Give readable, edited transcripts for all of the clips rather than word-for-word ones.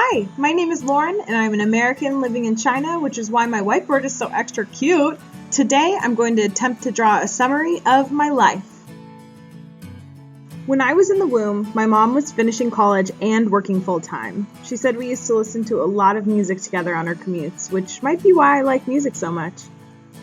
Hi, my name is Lauren, and I'm an American living in China, which is why my whiteboard is so extra cute. Today, I'm going to attempt to draw a summary of my life. When I was in the womb, my mom was finishing college and working full-time. She said we used to listen to a lot of music together on our commutes, which might be why I like music so much.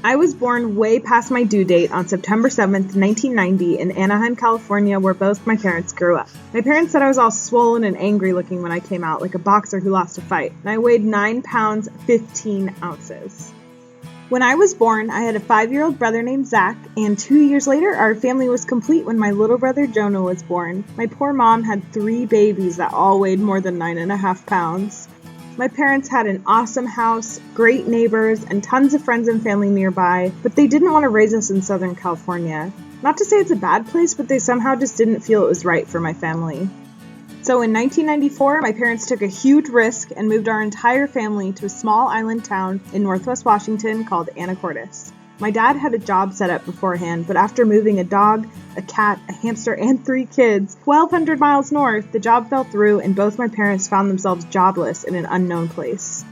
I was born way past my due date on September 7th, 1990 in Anaheim, California, where both my parents grew up. My parents said I was all swollen and angry looking when I came out, like a boxer who lost a fight, and I weighed 9 pounds, 15 ounces. When I was born, I had a 5-year-old brother named Zach, and 2 years later, our family was complete when my little brother Jonah was born. My poor mom had 3 babies that all weighed more than 9.5 pounds. My parents had an awesome house, great neighbors, and tons of friends and family nearby, but they didn't want to raise us in Southern California. Not to say it's a bad place, but they somehow just didn't feel it was right for my family. So in 1994, my parents took a huge risk and moved our entire family to a small island town in Northwest Washington called Anacortes. My dad had a job set up beforehand, but after moving a dog, a cat, a hamster, and 3 kids 1,200 miles north, the job fell through and both my parents found themselves jobless in an unknown place.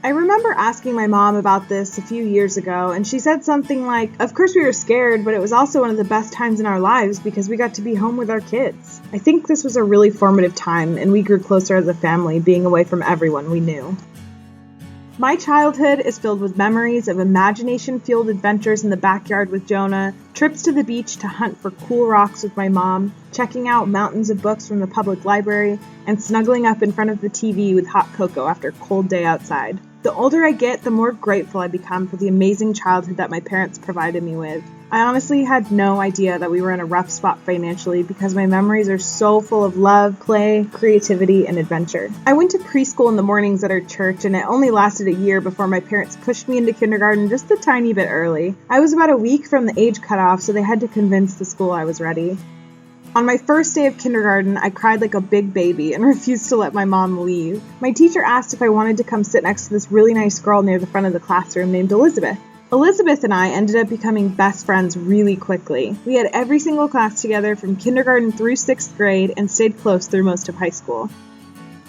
I remember asking my mom about this a few years ago, and she said something like, of course we were scared, but it was also one of the best times in our lives because we got to be home with our kids. I think this was a really formative time, and we grew closer as a family, being away from everyone we knew. My childhood is filled with memories of imagination-fueled adventures in the backyard with Jonah, trips to the beach to hunt for cool rocks with my mom, checking out mountains of books from the public library, and snuggling up in front of the TV with hot cocoa after a cold day outside. The older I get, the more grateful I become for the amazing childhood that my parents provided me with. I honestly had no idea that we were in a rough spot financially because my memories are so full of love, play, creativity, and adventure. I went to preschool in the mornings at our church, and it only lasted a year before my parents pushed me into kindergarten just a tiny bit early. I was about a week from the age cutoff, so they had to convince the school I was ready. On my first day of kindergarten, I cried like a big baby and refused to let my mom leave. My teacher asked if I wanted to come sit next to this really nice girl near the front of the classroom named Elizabeth. Elizabeth and I ended up becoming best friends really quickly. We had every single class together from kindergarten through 6th grade and stayed close through most of high school.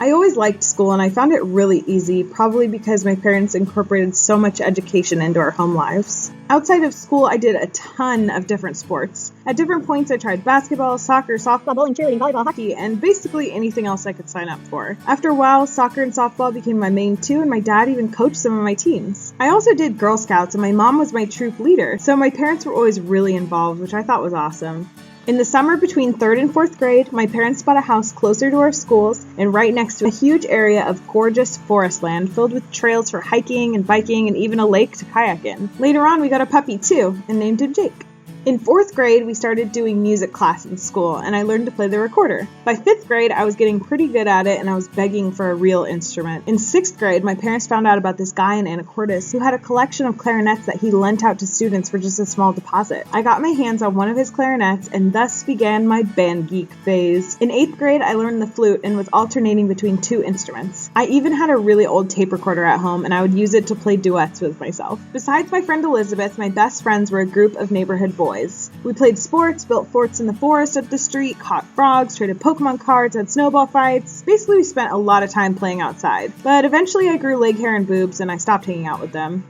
I always liked school and I found it really easy, probably because my parents incorporated so much education into our home lives. Outside of school, I did a ton of different sports. At different points, I tried basketball, soccer, softball, bowling, cheerleading, volleyball, hockey, and basically anything else I could sign up for. After a while, soccer and softball became my main too, and my dad even coached some of my teams. I also did Girl Scouts, and my mom was my troop leader, so my parents were always really involved, which I thought was awesome. In the summer between 3rd and 4th grade, my parents bought a house closer to our schools and right next to a huge area of gorgeous forest land filled with trails for hiking and biking and even a lake to kayak in. Later on, we got a puppy too and named him Jake. In 4th grade, we started doing music class in school, and I learned to play the recorder. By 5th grade, I was getting pretty good at it, and I was begging for a real instrument. In 6th grade, my parents found out about this guy in Anacortes who had a collection of clarinets that he lent out to students for just a small deposit. I got my hands on one of his clarinets, and thus began my band geek phase. In 8th grade, I learned the flute and was alternating between 2 instruments. I even had a really old tape recorder at home, and I would use it to play duets with myself. Besides my friend Elizabeth, my best friends were a group of neighborhood boys. We played sports, built forts in the forest up the street, caught frogs, traded Pokemon cards, had snowball fights. Basically, we spent a lot of time playing outside. But eventually I grew leg hair and boobs and I stopped hanging out with them.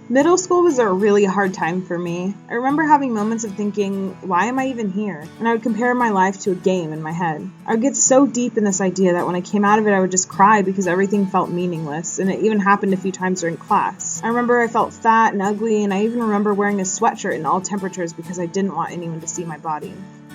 Middle school was a really hard time for me. I remember having moments of thinking, why am I even here? And I would compare my life to a game in my head. I would get so deep in this idea that when I came out of it, I would just cry because everything felt meaningless, and it even happened a few times during class. I remember I felt fat and ugly, and I even remember wearing a sweatshirt in all temperatures because I didn't want anyone to see my body.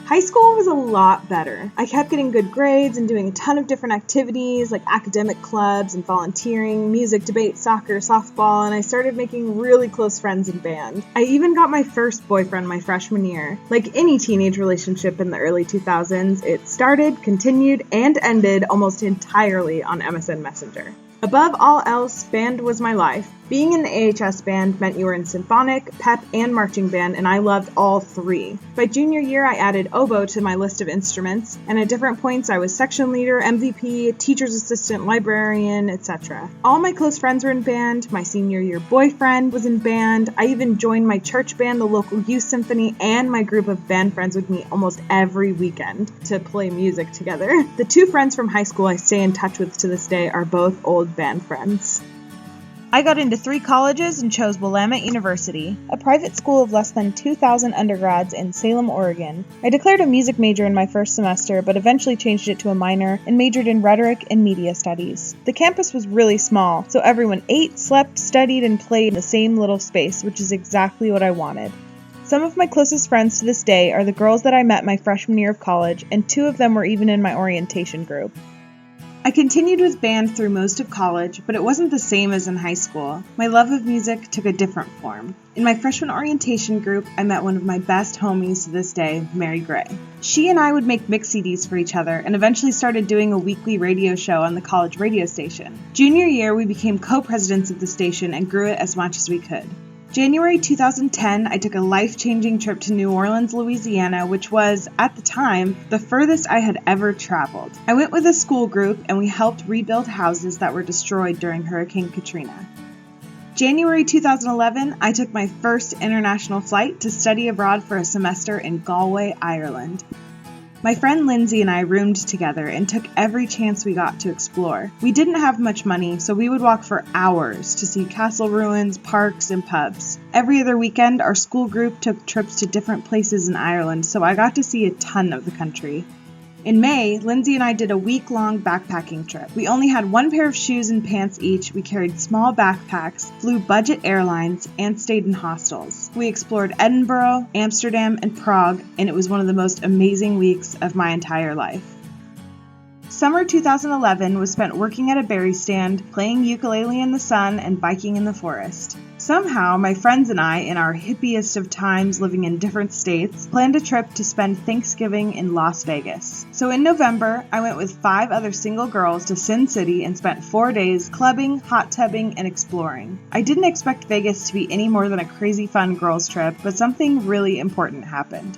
High school was a lot better. I kept getting good grades and doing a ton of different activities like academic clubs and volunteering, music, debate, soccer, softball, and I started making really close friends in band. I even got my first boyfriend my freshman year. Like any teenage relationship in the early 2000s, it started, continued, and ended almost entirely on MSN Messenger. Above all else, band was my life. Being in the AHS band meant you were in symphonic, pep, and marching band, and I loved all three. By junior year, I added oboe to my list of instruments, and at different points I was section leader, MVP, teacher's assistant, librarian, etc. All my close friends were in band, my senior year boyfriend was in band, I even joined my church band, the local youth symphony, and my group of band friends would meet almost every weekend to play music together. The two friends from high school I stay in touch with to this day are both old band friends. I got into 3 colleges and chose Willamette University, a private school of less than 2,000 undergrads in Salem, Oregon. I declared a music major in my first semester, but eventually changed it to a minor and majored in rhetoric and media studies. The campus was really small, so everyone ate, slept, studied, and played in the same little space, which is exactly what I wanted. Some of my closest friends to this day are the girls that I met my freshman year of college, and 2 of them were even in my orientation group. I continued with band through most of college, but it wasn't the same as in high school. My love of music took a different form. In my freshman orientation group, I met one of my best homies to this day, Mary Gray. She and I would make mix CDs for each other and eventually started doing a weekly radio show on the college radio station. Junior year, we became co-presidents of the station and grew it as much as we could. January 2010, I took a life-changing trip to New Orleans, Louisiana, which was, at the time, the furthest I had ever traveled. I went with a school group and we helped rebuild houses that were destroyed during Hurricane Katrina. January 2011, I took my first international flight to study abroad for a semester in Galway, Ireland. My friend Lindsay and I roomed together and took every chance we got to explore. We didn't have much money, so we would walk for hours to see castle ruins, parks, and pubs. Every other weekend, our school group took trips to different places in Ireland, so I got to see a ton of the country. In May, Lindsay and I did a week-long backpacking trip. We only had 1 pair of shoes and pants each, we carried small backpacks, flew budget airlines, and stayed in hostels. We explored Edinburgh, Amsterdam, and Prague, and it was one of the most amazing weeks of my entire life. Summer 2011 was spent working at a berry stand, playing ukulele in the sun, and biking in the forest. Somehow, my friends and I, in our hippiest of times living in different states, planned a trip to spend Thanksgiving in Las Vegas. So in November, I went with 5 other single girls to Sin City and spent 4 days clubbing, hot tubbing, and exploring. I didn't expect Vegas to be any more than a crazy fun girls trip, but something really important happened.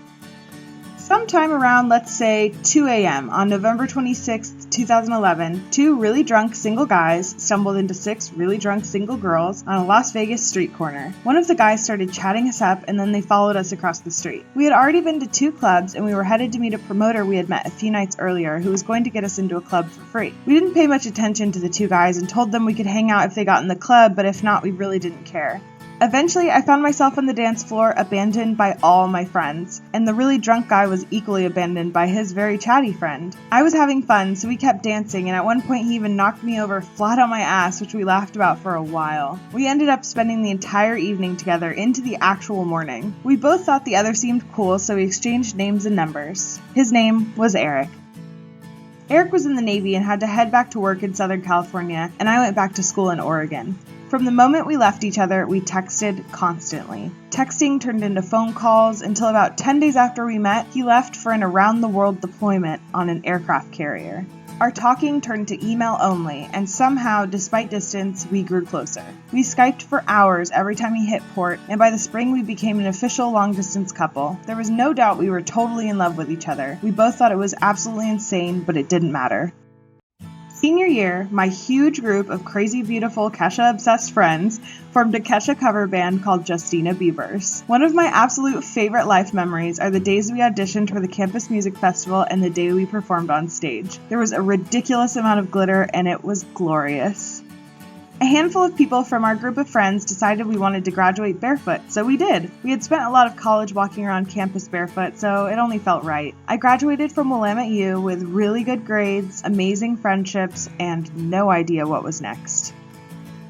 Sometime around, let's say, 2 a.m. on November 26, 2011, 2 really drunk single guys stumbled into 6 really drunk single girls on a Las Vegas street corner. One of the guys started chatting us up, and then they followed us across the street. We had already been to 2 clubs, and we were headed to meet a promoter we had met a few nights earlier who was going to get us into a club for free. We didn't pay much attention to the 2 guys and told them we could hang out if they got in the club, but if not, we really didn't care. Eventually, I found myself on the dance floor abandoned by all my friends, and the really drunk guy was equally abandoned by his very chatty friend. I was having fun, so we kept dancing, and at one point he even knocked me over flat on my ass, which we laughed about for a while. We ended up spending the entire evening together into the actual morning. We both thought the other seemed cool, so we exchanged names and numbers. His name was Eric. Eric was in the Navy and had to head back to work in Southern California, and I went back to school in Oregon. From the moment we left each other, we texted constantly. Texting turned into phone calls until about 10 days after we met, he left for an around-the-world deployment on an aircraft carrier. Our talking turned to email only, and somehow, despite distance, we grew closer. We Skyped for hours every time he hit port, and by the spring we became an official long-distance couple. There was no doubt we were totally in love with each other. We both thought it was absolutely insane, but it didn't matter. Senior year, my huge group of crazy beautiful Kesha-obsessed friends formed a Kesha cover band called Justina Bieber's. One of my absolute favorite life memories are the days we auditioned for the campus music festival and the day we performed on stage. There was a ridiculous amount of glitter and it was glorious. A handful of people from our group of friends decided we wanted to graduate barefoot, so we did. We had spent a lot of college walking around campus barefoot, so it only felt right. I graduated from Willamette U with really good grades, amazing friendships, and no idea what was next.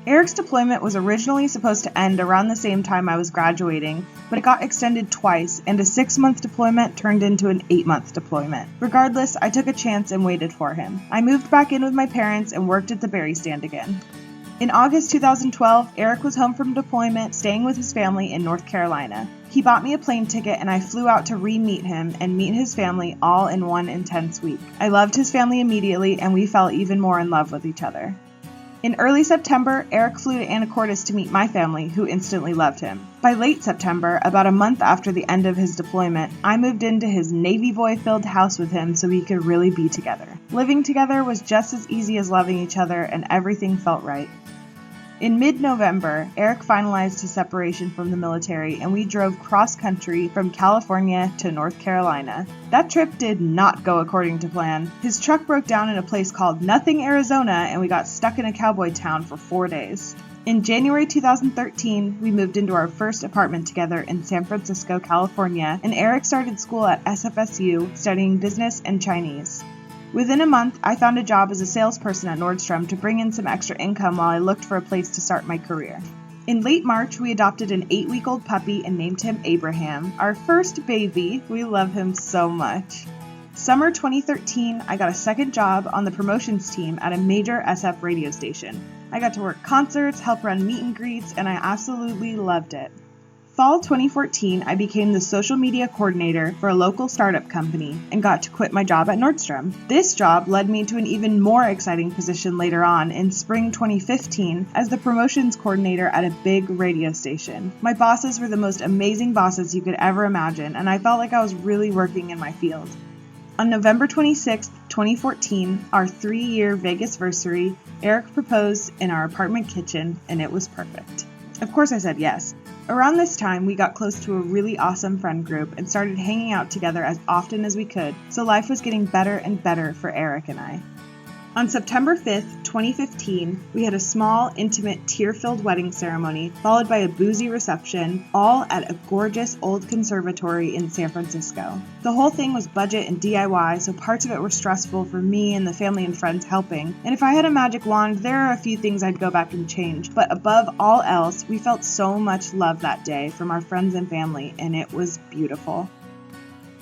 Eric's deployment was originally supposed to end around the same time I was graduating, but it got extended twice, and a 6-month deployment turned into an 8-month deployment. Regardless, I took a chance and waited for him. I moved back in with my parents and worked at the berry stand again. In August 2012, Eric was home from deployment, staying with his family in North Carolina. He bought me a plane ticket and I flew out to re-meet him and meet his family all in one intense week. I loved his family immediately and we fell even more in love with each other. In early September, Eric flew to Anacortes to meet my family, who instantly loved him. By late September, about a month after the end of his deployment, I moved into his Navy boy-filled house with him so we could really be together. Living together was just as easy as loving each other, and everything felt right. In mid-November, Eric finalized his separation from the military, and we drove cross-country from California to North Carolina. That trip did not go according to plan. His truck broke down in a place called Nothing, Arizona, and we got stuck in a cowboy town for 4 days. In January 2013, we moved into our first apartment together in San Francisco, California, and Eric started school at SFSU studying business and Chinese. Within a month, I found a job as a salesperson at Nordstrom to bring in some extra income while I looked for a place to start my career. In late March, we adopted an 8-week-old puppy and named him Abraham, our first baby. We love him so much. Summer 2013, I got a second job on the promotions team at a major SF radio station. I got to work concerts, help run meet and greets, and I absolutely loved it. Fall 2014, I became the social media coordinator for a local startup company and got to quit my job at Nordstrom. This job led me to an even more exciting position later on in spring 2015 as the promotions coordinator at a big radio station. My bosses were the most amazing bosses you could ever imagine, and I felt like I was really working in my field. On November 26, 2014, our 3-year Vegas-versary, Eric proposed in our apartment kitchen, and it was perfect. Of course I said yes. Around this time, we got close to a really awesome friend group and started hanging out together as often as we could, so life was getting better and better for Eric and I. On September 5th, 2015, we had a small, intimate, tear-filled wedding ceremony, followed by a boozy reception, all at a gorgeous old conservatory in San Francisco. The whole thing was budget and DIY, so parts of it were stressful for me and the family and friends helping, and if I had a magic wand, there are a few things I'd go back and change, but above all else, we felt so much love that day from our friends and family, and it was beautiful.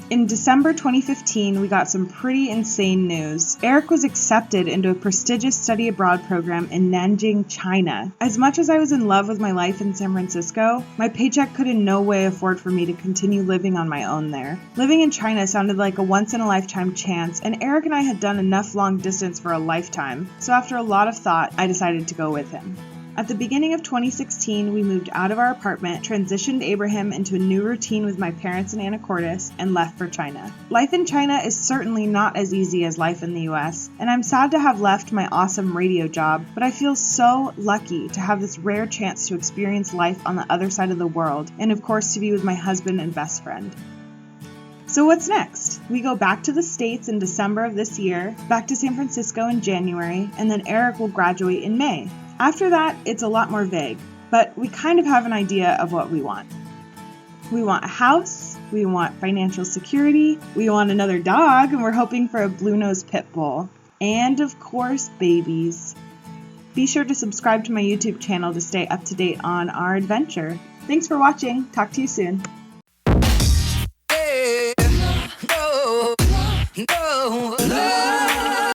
In December 2015, we got some pretty insane news. Eric was accepted into a prestigious study abroad program in Nanjing, China. As much as I was in love with my life in San Francisco, my paycheck could in no way afford for me to continue living on my own there. Living in China sounded like a once-in-a-lifetime chance, and Eric and I had done enough long distance for a lifetime, so after a lot of thought, I decided to go with him. At the beginning of 2016, we moved out of our apartment, transitioned Abraham into a new routine with my parents in Anacortes, and left for China. Life in China is certainly not as easy as life in the US, and I'm sad to have left my awesome radio job, but I feel so lucky to have this rare chance to experience life on the other side of the world, and of course to be with my husband and best friend. So what's next? We go back to the States in December of this year, back to San Francisco in January, and then Eric will graduate in May. After that, it's a lot more vague, but we kind of have an idea of what we want. We want a house, we want financial security, we want another dog, and we're hoping for a blue-nosed pit bull. And of course, babies. Be sure to subscribe to my YouTube channel to stay up to date on our adventure. Thanks for watching. Talk to you soon.